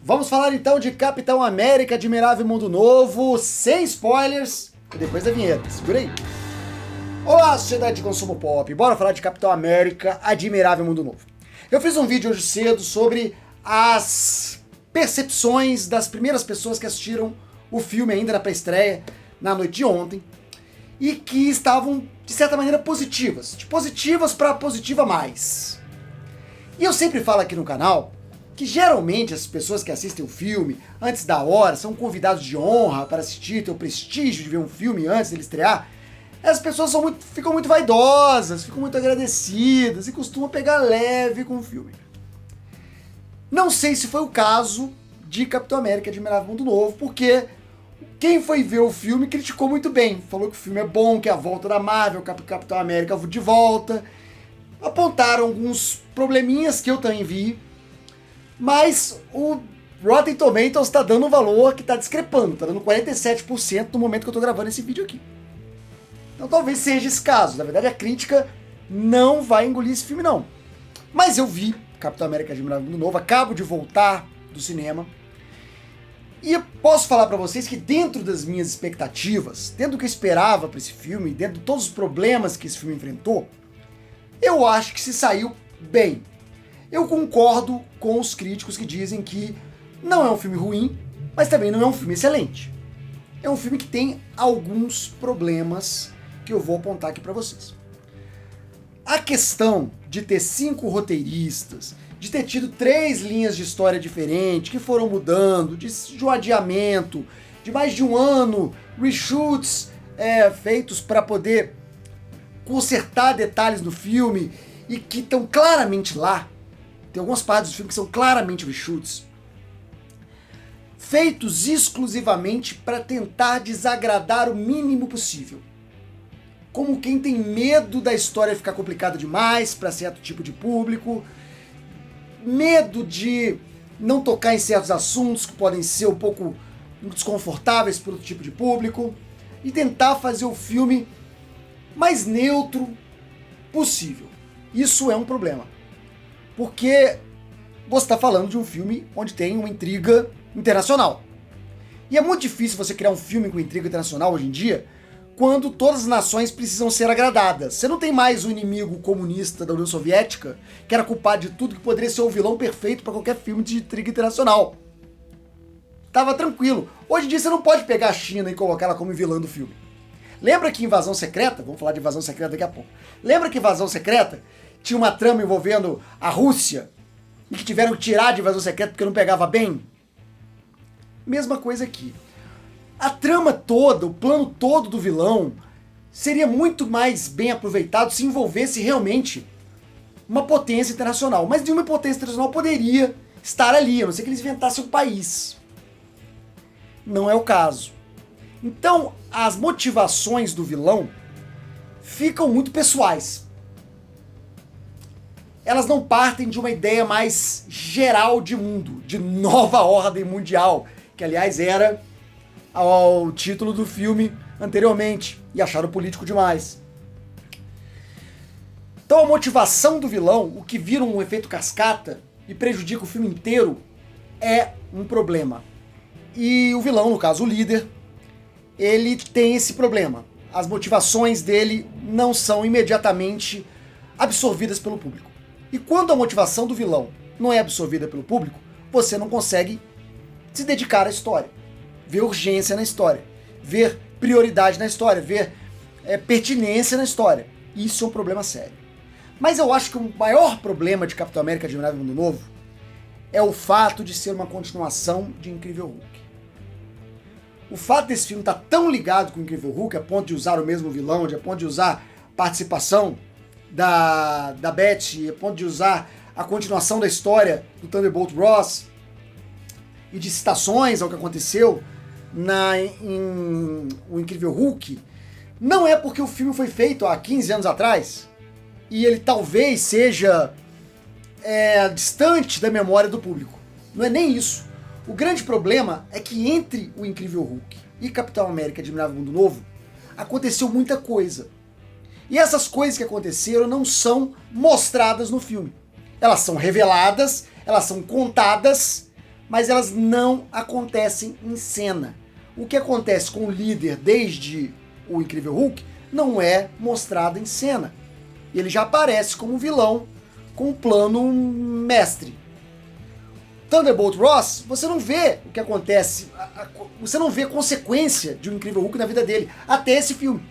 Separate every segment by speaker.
Speaker 1: Vamos falar então de Capitão América Admirável Mundo Novo, sem spoilers, e depois da vinheta. Segura aí. Olá, sociedade de consumo pop. Bora falar de Capitão América Admirável Mundo Novo. Eu fiz um vídeo hoje cedo sobre as percepções das primeiras pessoas que assistiram o filme ainda na pré-estreia, na noite de ontem, e que estavam, de certa maneira, positivas. De positivas para positiva mais. E eu sempre falo aqui no canal que geralmente as pessoas que assistem o filme antes da hora são convidados de honra para assistir, ter o prestígio de ver um filme antes dele estrear. As pessoas ficam muito vaidosas, ficam muito agradecidas e costumam pegar leve com o filme. Não sei se foi o caso de Capitão América Admirável Mundo Novo, porque quem foi ver o filme criticou muito bem. Falou que o filme é bom, que é a volta da Marvel, Capitão América de volta. Apontaram alguns probleminhas que eu também vi, mas o Rotten Tomatoes está dando um valor que está discrepando, está dando 47% no momento que eu estou gravando esse vídeo aqui. Então talvez seja esse caso. Na verdade, a crítica não vai engolir esse filme, não. Mas eu vi Capitão América Admirável Mundo Novo, acabo de voltar do cinema, e eu posso falar para vocês que dentro das minhas expectativas, dentro do que eu esperava para esse filme, dentro de todos os problemas que esse filme enfrentou, eu acho que se saiu bem. Eu concordo com os críticos que dizem que não é um filme ruim, mas também não é um filme excelente. É um filme que tem alguns problemas que eu vou apontar aqui para vocês. A questão de ter 5 roteiristas, de ter tido 3 linhas de história diferentes, que foram mudando, de um adiamento, de mais de um ano, reshoots feitos para poder consertar detalhes no filme e que estão claramente lá. Tem algumas partes do filme que são claramente reshoots, feitos exclusivamente para tentar desagradar o mínimo possível. Como quem tem medo da história ficar complicada demais para certo tipo de público, medo de não tocar em certos assuntos que podem ser um pouco desconfortáveis para outro tipo de público, e tentar fazer o filme mais neutro possível. Isso é um problema, porque você está falando de um filme onde tem uma intriga internacional. E é muito difícil você criar um filme com intriga internacional hoje em dia, quando todas as nações precisam ser agradadas. Você não tem mais o inimigo comunista da União Soviética, que era culpado de tudo, que poderia ser o vilão perfeito para qualquer filme de intriga internacional. Tava tranquilo. Hoje em dia você não pode pegar a China e colocar ela como vilã do filme. Lembra que Invasão Secreta, vamos falar de Invasão Secreta daqui a pouco, lembra que Invasão Secreta tinha uma trama envolvendo a Rússia e que tiveram que tirar de Invasão Secreta porque não pegava bem? Mesma coisa aqui. A trama toda, o plano todo do vilão seria muito mais bem aproveitado se envolvesse realmente uma potência internacional. Mas nenhuma potência internacional poderia estar ali, a não ser que eles inventassem um país. Não é o caso. Então, as motivações do vilão ficam muito pessoais. Elas não partem de uma ideia mais geral de mundo, de nova ordem mundial, que aliás era ao título do filme anteriormente, e acharam político demais. Então a motivação do vilão, o que vira um efeito cascata e prejudica o filme inteiro, é um problema. E o vilão, no caso o líder, ele tem esse problema. As motivações dele não são imediatamente absorvidas pelo público. E quando a motivação do vilão não é absorvida pelo público, você não consegue se dedicar à história, ver urgência na história, ver prioridade na história, ver pertinência na história. Isso é um problema sério. Mas eu acho que o maior problema de Capitão América Admirável Mundo Novo é o fato de ser uma continuação de Incrível Hulk. O fato desse filme estar tão ligado com o Incrível Hulk, a ponto de usar o mesmo vilão, a ponto de usar participação da Beth, a ponto de usar a continuação da história do Thunderbolt Ross, e de citações ao que aconteceu em O Incrível Hulk, não é porque o filme foi feito há 15 anos atrás, e ele talvez seja distante da memória do público. Não é nem isso. O grande problema é que entre o Incrível Hulk e Capitão América Admirável Mundo Novo, aconteceu muita coisa. E essas coisas que aconteceram não são mostradas no filme. Elas são reveladas, elas são contadas, mas elas não acontecem em cena. O que acontece com o líder desde o Incrível Hulk não é mostrado em cena. Ele já aparece como vilão com um plano mestre. Thunderbolt Ross, você não vê o que acontece, você não vê consequência de um Incrível Hulk na vida dele, até esse filme.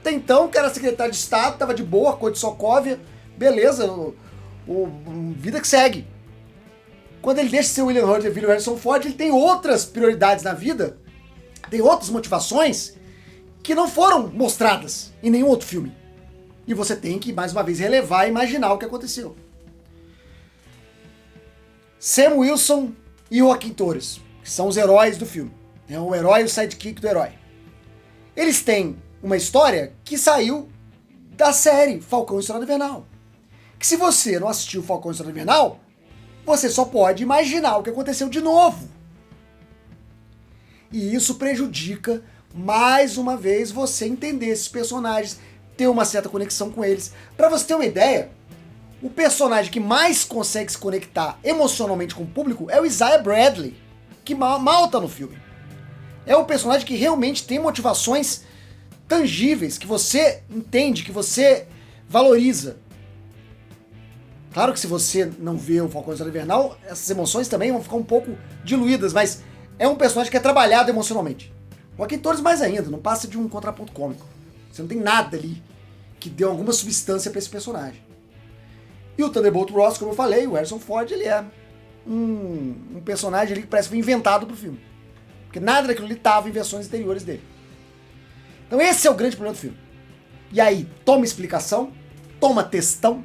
Speaker 1: Até então, o cara era secretário de Estado, tava de boa, cor de Sokovia, beleza, vida que segue. Quando ele deixa de ser o William Hurt e vira o Harrison Ford, ele tem outras prioridades na vida, tem outras motivações que não foram mostradas em nenhum outro filme. E você tem que, mais uma vez, relevar e imaginar o que aconteceu. Sam Wilson e Joaquin Torres, que são os heróis do filme. É o herói e o sidekick do herói. Eles têm uma história que saiu da série Falcão e Soldado Invernal. Que se você não assistiu Falcão e Soldado Invernal, você só pode imaginar o que aconteceu de novo. E isso prejudica, mais uma vez, você entender esses personagens, ter uma certa conexão com eles. Pra você ter uma ideia, o personagem que mais consegue se conectar emocionalmente com o público é o Isaiah Bradley, que mal tá no filme. É o personagem que realmente tem motivações tangíveis, que você entende, que você valoriza. Claro que se você não vê o Falcão e o Soldado Invernal, essas emoções também vão ficar um pouco diluídas, mas é um personagem que é trabalhado emocionalmente. O Joaquin Torres mais ainda, não passa de um contraponto cômico. Você não tem nada ali que dê alguma substância para esse personagem. E o Thunderbolt Ross, como eu falei, o Harrison Ford, ele é um personagem ali que parece que foi inventado pro filme. Porque nada daquilo ali estava em versões anteriores dele. Então esse é o grande problema do filme. E aí, toma explicação, toma textão,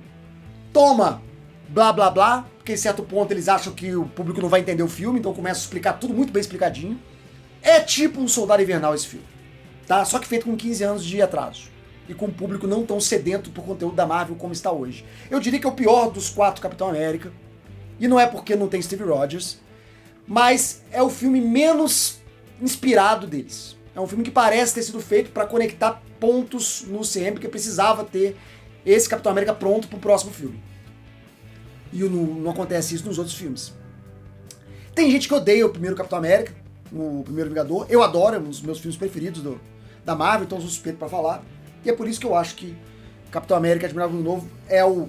Speaker 1: toma blá blá blá, porque em certo ponto eles acham que o público não vai entender o filme, então começa a explicar tudo muito bem explicadinho. É tipo um Soldado Invernal esse filme, tá? Só que feito com 15 anos de atraso. E com um público não tão sedento por conteúdo da Marvel como está hoje. Eu diria que é o pior dos 4 Capitão América. E não é porque não tem Steve Rogers, mas é o filme menos inspirado deles. É um filme que parece ter sido feito para conectar pontos no CM, porque precisava ter esse Capitão América pronto pro próximo filme. E não acontece isso nos outros filmes. Tem gente que odeia o primeiro Capitão América, o primeiro Vingador. Eu adoro, é um dos meus filmes preferidos da Marvel, então sou suspeito para falar. E é por isso que eu acho que Capitão América Admirável Mundo Novo é o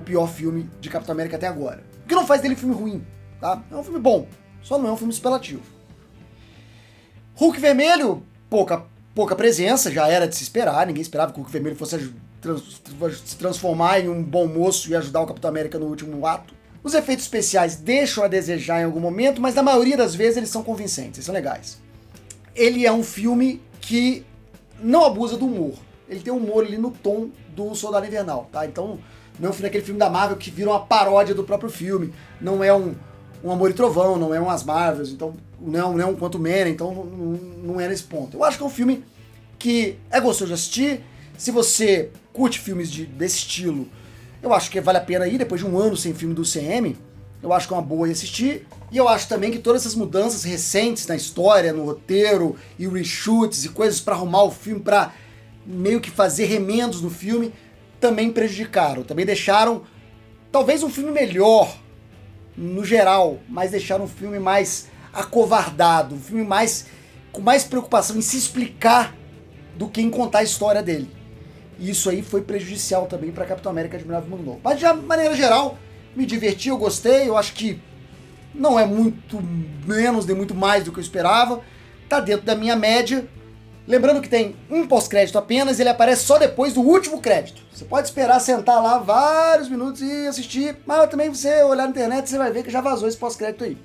Speaker 1: pior filme de Capitão América até agora. O que não faz dele um filme ruim, tá? É um filme bom, só não é um filme superlativo. Hulk Vermelho, pouca presença, já era de se esperar, ninguém esperava que o Hulk Vermelho fosse se transformar em um bom moço e ajudar o Capitão América no último ato. Os efeitos especiais deixam a desejar em algum momento, mas na maioria das vezes eles são convincentes, eles são legais. Ele é um filme que não abusa do humor. Ele tem humor ali no tom do Soldado Invernal, tá? Então, não é aquele filme da Marvel que vira uma paródia do próprio filme. Não é um Amor e Trovão, não é um As Marvels, então não é um Quantumania, então não é nesse ponto. Eu acho que é um filme que é gostoso de assistir. Se você curte filmes desse estilo, eu acho que vale a pena ir, depois de um ano sem filme do CM, eu acho que é uma boa ir assistir. E eu acho também que todas essas mudanças recentes na história, no roteiro, e reshoots e coisas pra arrumar o filme, pra meio que fazer remendos no filme, também prejudicaram. Também deixaram, talvez um filme melhor, no geral, mas deixaram um filme mais acovardado, um filme com mais preocupação em se explicar do que em contar a história dele. E isso aí foi prejudicial também pra Capitão América Admirável Mundo Novo. Mas de maneira geral, me diverti, eu gostei, eu acho que não é muito menos nem muito mais do que eu esperava, tá dentro da minha média. Lembrando que tem um pós-crédito apenas, ele aparece só depois do último crédito. Você pode esperar sentar lá vários minutos e assistir, mas também você olhar na internet você vai ver que já vazou esse pós-crédito aí.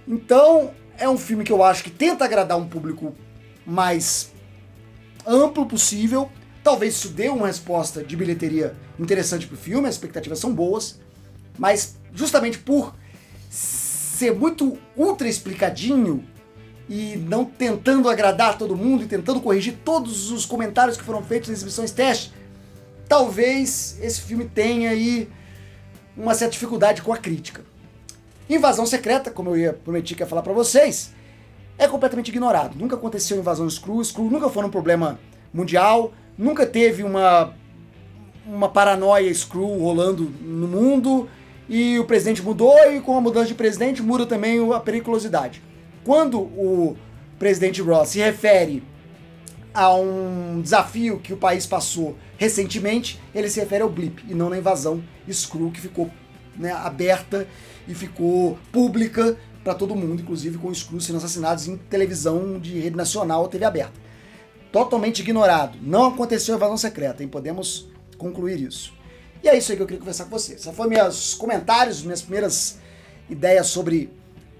Speaker 1: Então, é um filme que eu acho que tenta agradar um público mais amplo possível. Talvez isso dê uma resposta de bilheteria interessante pro filme, as expectativas são boas, mas justamente por ser muito ultra explicadinho e não tentando agradar todo mundo e tentando corrigir todos os comentários que foram feitos nas exibições teste, talvez esse filme tenha aí uma certa dificuldade com a crítica. Invasão Secreta, como eu prometi que ia falar pra vocês, é completamente ignorado. Nunca aconteceu invasão Skrull nunca foi um problema mundial, nunca teve uma paranoia Skrull rolando no mundo, e o presidente mudou, e com a mudança de presidente muda também a periculosidade. Quando o presidente Ross se refere a um desafio que o país passou recentemente, ele se refere ao blip e não na invasão Skrull, que ficou, né, aberta e ficou pública para todo mundo, inclusive com Skrull sendo assassinados em televisão de rede nacional ou TV aberta. Totalmente ignorado. Não aconteceu a invasão secreta, hein? Podemos concluir isso. E é isso aí que eu queria conversar com vocês. Esses foram meus comentários, minhas primeiras ideias sobre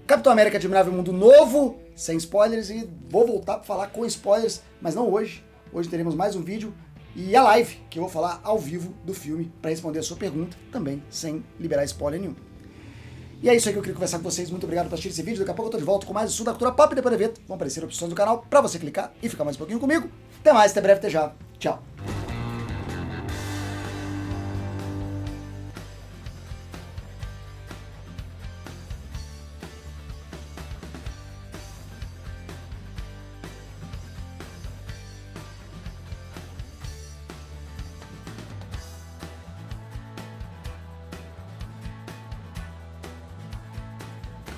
Speaker 1: Capitão América Admirável Mundo Novo, sem spoilers, e vou voltar para falar com spoilers, mas não hoje. Hoje teremos mais um vídeo e a live, que eu vou falar ao vivo do filme para responder a sua pergunta, também sem liberar spoiler nenhum. E é isso aí que eu queria conversar com vocês. Muito obrigado por assistir esse vídeo. Daqui a pouco eu tô de volta com mais estudo da cultura pop e depois vão aparecer opções do canal para você clicar e ficar mais um pouquinho comigo. Até mais, até breve, até já. Tchau.